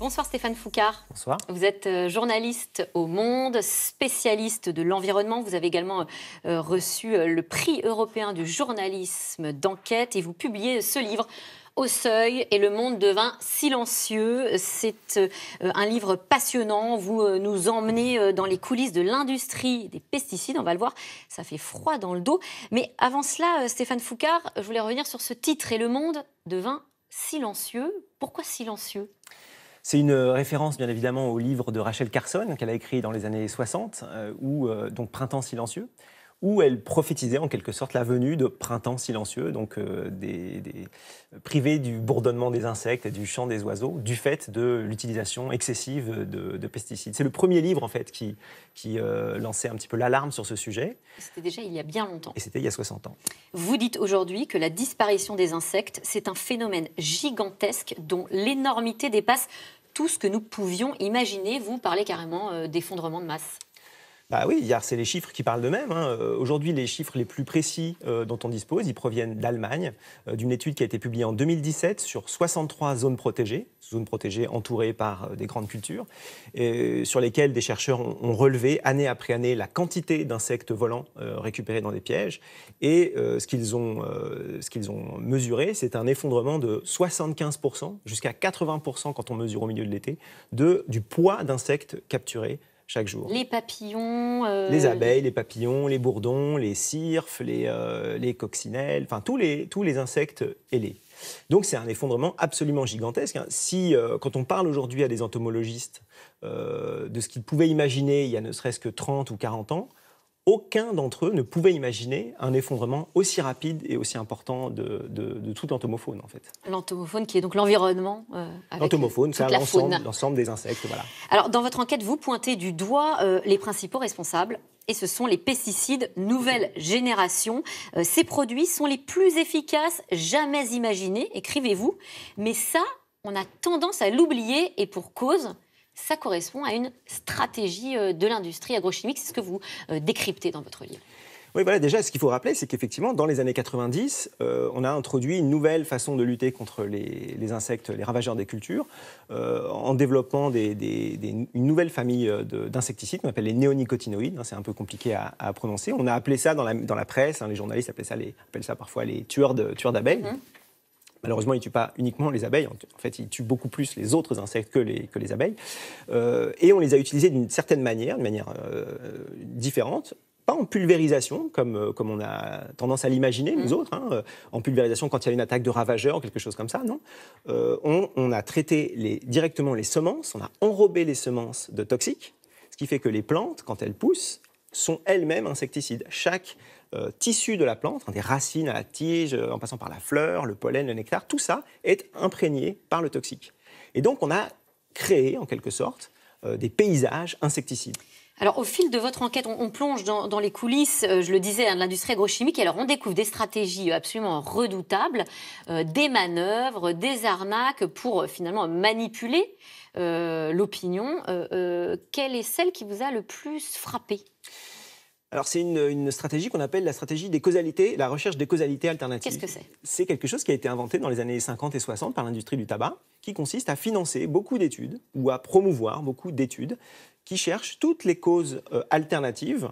Bonsoir Stéphane Foucard. Bonsoir. Vous êtes journaliste au Monde, spécialiste de l'environnement. Vous avez également reçu le prix européen du journalisme d'enquête et vous publiez ce livre, Au seuil, et le monde devint silencieux. C'est un livre passionnant. Vous nous emmenez dans les coulisses de l'industrie des pesticides. On va le voir, ça fait froid dans le dos. Mais avant cela, Stéphane Foucard, je voulais revenir sur ce titre, et le monde devint silencieux. Pourquoi silencieux ? C'est une référence, bien évidemment, au livre de Rachel Carson qu'elle a écrit dans les années 60, donc Printemps silencieux, où elle prophétisait en quelque sorte la venue de printemps silencieux, donc privés du bourdonnement des insectes et du chant des oiseaux, du fait de l'utilisation excessive de pesticides. C'est le premier livre en fait qui lançait un petit peu l'alarme sur ce sujet. C'était déjà il y a bien longtemps. Et c'était il y a 60 ans. Vous dites aujourd'hui que la disparition des insectes, c'est un phénomène gigantesque dont l'énormité dépasse tout ce que nous pouvions imaginer. Vous parlez carrément d'effondrement de masse. Bah oui, c'est les chiffres qui parlent d'eux-mêmes. Aujourd'hui, les chiffres les plus précis dont on dispose, ils proviennent d'Allemagne, d'une étude qui a été publiée en 2017 sur 63 zones protégées entourées par des grandes cultures, et sur lesquelles des chercheurs ont relevé année après année la quantité d'insectes volants récupérés dans des pièges. Et ce qu'ils ont mesuré, c'est un effondrement de 75% jusqu'à 80% quand on mesure au milieu de l'été, du poids d'insectes capturés chaque jour. Les papillons... Les abeilles, les papillons, les bourdons, les cirfes, les coccinelles, enfin tous les insectes ailés. Donc c'est un effondrement absolument gigantesque. Quand on parle aujourd'hui à des entomologistes de ce qu'ils pouvaient imaginer il y a ne serait-ce que 30 ou 40 ans, aucun d'entre eux ne pouvait imaginer un effondrement aussi rapide et aussi important de toute l'entomofaune, en fait. L'entomofaune qui est donc l'environnement l'entomofaune, c'est l'ensemble des insectes, voilà. Alors, dans votre enquête, vous pointez du doigt les principaux responsables, et ce sont les pesticides nouvelle génération. Ces produits sont les plus efficaces jamais imaginés, écrivez-vous. Mais ça, on a tendance à l'oublier, et pour cause... Ça correspond à une stratégie de l'industrie agrochimique. C'est ce que vous décryptez dans votre livre. Oui, voilà, déjà, ce qu'il faut rappeler, c'est qu'effectivement, dans les années 90, on a introduit une nouvelle façon de lutter contre les insectes, les ravageurs des cultures, en développant une nouvelle famille d'insecticides qu'on appelle les néonicotinoïdes. C'est un peu compliqué à prononcer. On a appelé ça dans la presse, les journalistes appellent ça parfois les tueurs d'abeilles. Malheureusement, ils ne tuent pas uniquement les abeilles. En fait, ils tuent beaucoup plus les autres insectes que les abeilles. Et on les a utilisés d'une certaine manière, différente. Pas en pulvérisation, comme on a tendance à l'imaginer, nous autres. En pulvérisation, quand il y a une attaque de ravageurs, quelque chose comme ça, non. On a traité directement les semences, on a enrobé les semences de toxiques, ce qui fait que les plantes, quand elles poussent, sont elles-mêmes insecticides. Chaque tissu de la plante, des racines à la tige, en passant par la fleur, le pollen, le nectar, tout ça est imprégné par le toxique. Et donc on a créé, en quelque sorte, des paysages insecticides. Alors, au fil de votre enquête, on plonge dans les coulisses, je le disais, de l'industrie agrochimique. Et alors, on découvre des stratégies absolument redoutables, des manœuvres, des arnaques pour finalement manipuler l'opinion. Quelle est celle qui vous a le plus frappé ? Alors, c'est une stratégie qu'on appelle la stratégie des causalités, la recherche des causalités alternatives. Qu'est-ce que c'est ? C'est quelque chose qui a été inventé dans les années 50 et 60 par l'industrie du tabac, qui consiste à financer beaucoup d'études ou à promouvoir beaucoup d'études qui cherchent toutes les causes alternatives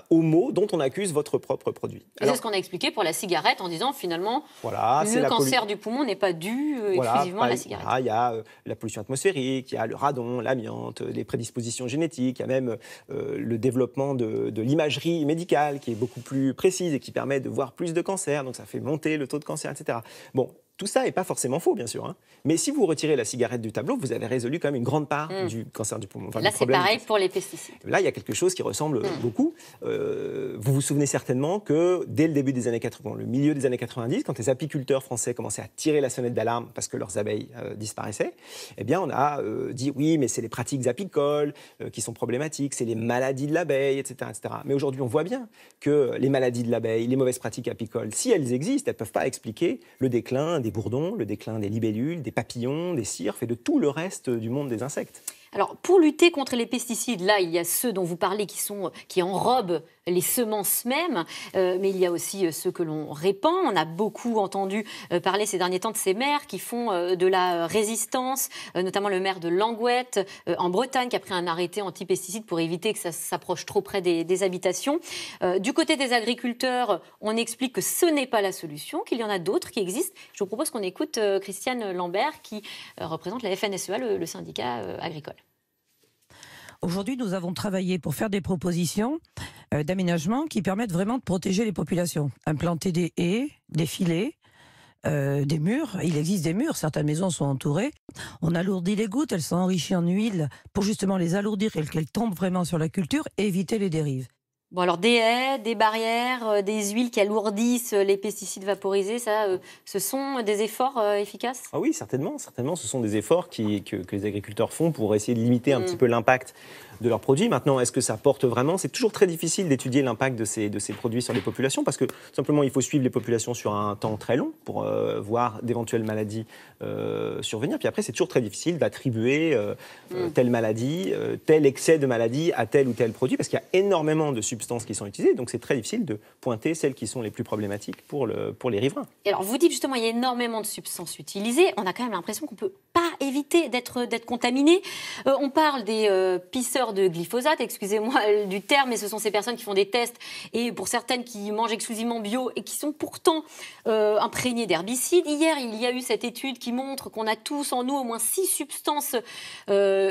aux maux dont on accuse votre propre produit. C'est ce qu'on a expliqué pour la cigarette en disant finalement le cancer du poumon n'est pas dû exclusivement à la cigarette. Il y a la pollution atmosphérique, il y a le radon, l'amiante, les prédispositions génétiques, il y a même le développement de l'imagerie médicale qui est beaucoup plus précise et qui permet de voir plus de cancers, donc ça fait monter le taux de cancer, etc. Bon, tout ça n'est pas forcément faux, bien sûr. Mais si vous retirez la cigarette du tableau, vous avez résolu quand même une grande part du cancer du poumon. Là, c'est pareil pour les pesticides. Là, il y a quelque chose qui ressemble beaucoup. Vous vous souvenez certainement que dès le début des années 80, le milieu des années 90, quand les apiculteurs français commençaient à tirer la sonnette d'alarme parce que leurs abeilles disparaissaient, eh bien, on a dit oui, mais c'est les pratiques apicoles qui sont problématiques, c'est les maladies de l'abeille, etc., etc. Mais aujourd'hui, on voit bien que les maladies de l'abeille, les mauvaises pratiques apicoles, si elles existent, elles ne peuvent pas expliquer le déclin des bourdons, le déclin des libellules, des papillons, des cirfes et de tout le reste du monde des insectes. Alors, pour lutter contre les pesticides, là, il y a ceux dont vous parlez qui enrobent les semences mêmes, mais il y a aussi ceux que l'on répand. On a beaucoup entendu parler ces derniers temps de ces maires qui font de la résistance, notamment le maire de Languette en Bretagne qui a pris un arrêté anti-pesticides pour éviter que ça s'approche trop près des habitations. Du côté des agriculteurs, on explique que ce n'est pas la solution, qu'il y en a d'autres qui existent. Je vous propose qu'on écoute Christiane Lambert qui représente la FNSEA, le syndicat agricole. Aujourd'hui, nous avons travaillé pour faire des propositions d'aménagement qui permettent vraiment de protéger les populations. Implanter des haies, des filets, des murs. Il existe des murs, certaines maisons sont entourées. On alourdit les gouttes, elles sont enrichies en huile pour justement les alourdir et qu'elles tombent vraiment sur la culture et éviter les dérives. Bon, alors des haies, des barrières, des huiles qui alourdissent les pesticides vaporisés, ça, ce sont des efforts efficaces ? Ah oui, certainement. Certainement, ce sont des efforts que les agriculteurs font pour essayer de limiter un petit peu l'impact de leurs produits. Maintenant, est-ce que ça porte vraiment ? C'est toujours très difficile d'étudier l'impact de ces produits sur les populations parce que simplement, il faut suivre les populations sur un temps très long pour voir d'éventuelles maladies survenir. Puis après, c'est toujours très difficile d'attribuer telle maladie, tel excès de maladie à tel ou tel produit parce qu'il y a énormément de substances qui sont utilisées. Donc, c'est très difficile de pointer celles qui sont les plus problématiques pour les riverains. Et alors, vous dites justement, il y a énormément de substances utilisées. On a quand même l'impression qu'on ne peut pas éviter d'être contaminé. On parle des pisseurs de glyphosate, excusez-moi du terme, mais ce sont ces personnes qui font des tests et pour certaines qui mangent exclusivement bio et qui sont pourtant imprégnées d'herbicides. Hier, il y a eu cette étude qui montre qu'on a tous en nous au moins 6 substances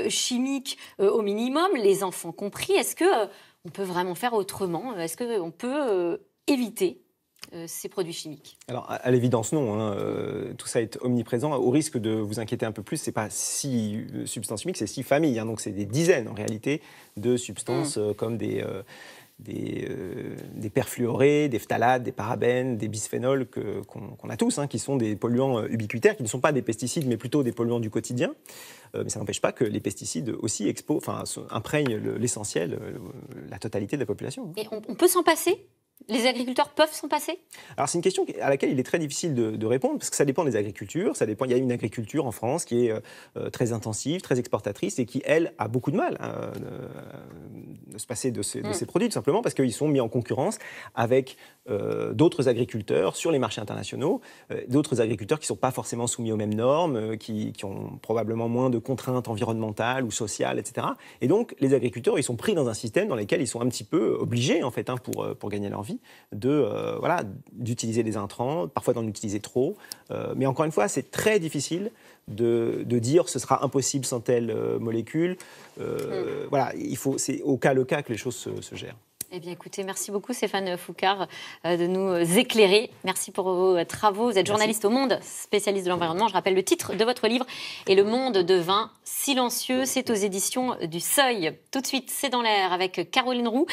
chimiques au minimum, les enfants compris. Est-ce qu'on peut vraiment faire autrement ? Est-ce qu'on peut éviter ces produits chimiques ? Alors, à l'évidence, non. Tout ça est omniprésent. Au risque de vous inquiéter un peu plus, ce n'est pas 6 substances chimiques, c'est 6 familles. Donc, c'est des dizaines, en réalité, de substances comme des perfluorés, des phtalates, des parabènes, des bisphénols qu'on a tous, qui sont des polluants ubiquitaires, qui ne sont pas des pesticides, mais plutôt des polluants du quotidien. Mais ça n'empêche pas que les pesticides aussi imprègnent l'essentiel, la totalité de la population. Et on peut s'en passer ? Les agriculteurs peuvent s'en passer ? Alors, c'est une question à laquelle il est très difficile de répondre, parce que ça dépend des agricultures. Il y a une agriculture en France qui est très intensive, très exportatrice, et qui, elle, a beaucoup de mal de se passer de ces produits, tout simplement parce qu'ils sont mis en concurrence avec d'autres agriculteurs sur les marchés internationaux, d'autres agriculteurs qui ne sont pas forcément soumis aux mêmes normes, qui ont probablement moins de contraintes environnementales ou sociales, etc. Et donc, les agriculteurs, ils sont pris dans un système dans lequel ils sont un petit peu obligés, en fait, pour gagner leur vie, d'utiliser des intrants, parfois d'en utiliser trop. Mais encore une fois, c'est très difficile de dire ce sera impossible sans telle molécule. C'est au cas le cas que les choses se gèrent. Eh bien, écoutez, merci beaucoup Stéphane Foucard de nous éclairer. Merci pour vos travaux. Vous êtes journaliste au Monde, spécialiste de l'environnement. Je rappelle le titre de votre livre « Et le monde devint silencieux ». C'est aux éditions du Seuil. Tout de suite, c'est dans l'air avec Caroline Roux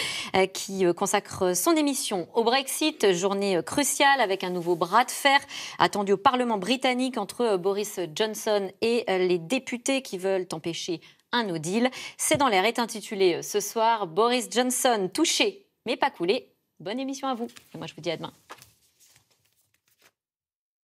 qui consacre son émission au Brexit. Journée cruciale avec un nouveau bras de fer attendu au Parlement britannique entre Boris Johnson et les députés qui veulent empêcher un no deal. C'est dans l'air est intitulé ce soir Boris Johnson touché mais pas coulé. Bonne émission à vous. Et moi je vous dis à demain.